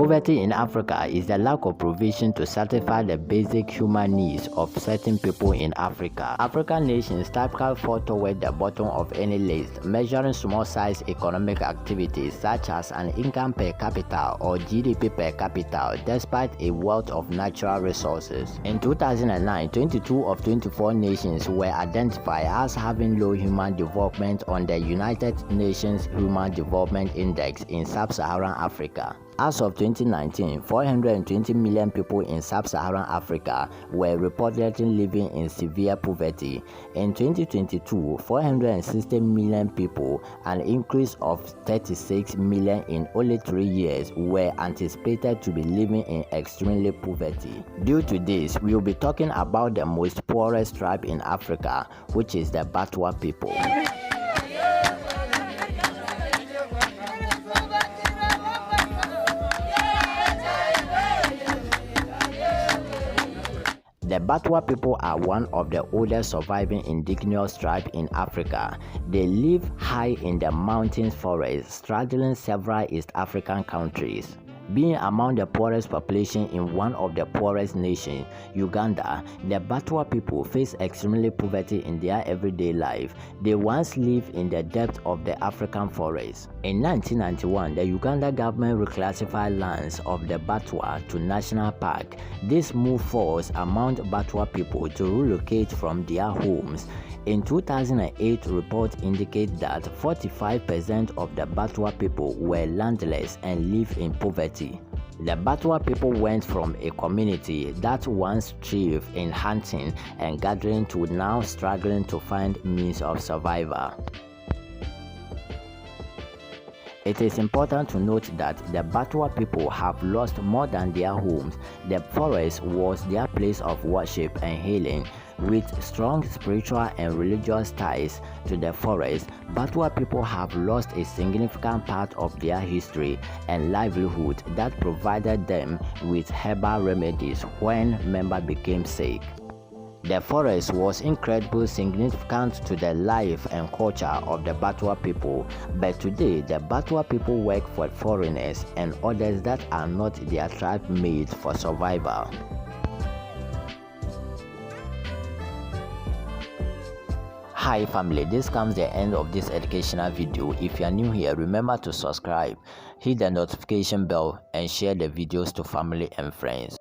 Poverty in Africa is the lack of provision to satisfy the basic human needs of certain people in Africa. African nations typically fall toward the bottom of any list, measuring small-sized economic activities such as an income per capita or GDP per capita, despite a wealth of natural resources. In 2009, 22 of 24 nations were identified as having low human development on the United Nations Human Development Index in Sub-Saharan Africa. As of 2019, 420 million people in Sub-Saharan Africa were reportedly living in severe poverty. In 2022, 460 million people, an increase of 36 million in only 3 years, were anticipated to be living in extreme poverty. Due to this, we will be talking about the most poorest tribe in Africa, which is the Batwa people. The Batwa people are one of the oldest surviving indigenous tribes in Africa. They live high in the mountain forests, straddling several East African countries. Being among the poorest population in one of the poorest nations, Uganda, the Batwa people face extreme poverty in their everyday life. They once lived in the depths of the African forest. In 1991, the Uganda government reclassified lands of the Batwa to national park. This move forced among Batwa people to relocate from their homes. In 2008, reports indicate that 45% of the Batwa people were landless and lived in poverty. The Batwa people went from a community that once thrived in hunting and gathering to now struggling to find means of survival. It is important to note that the Batwa people have lost more than their homes. The forest was their place of worship and healing. With strong spiritual and religious ties to the forest, Batwa people have lost a significant part of their history and livelihood that provided them with herbal remedies when members became sick. The forest was incredibly significant to the life and culture of the Batwa people, but today the Batwa people work for foreigners and others that are not their tribe made for survival. Hi family, this comes the end of this educational video. If you are new here, remember to subscribe, hit the notification bell and share the videos to family and friends.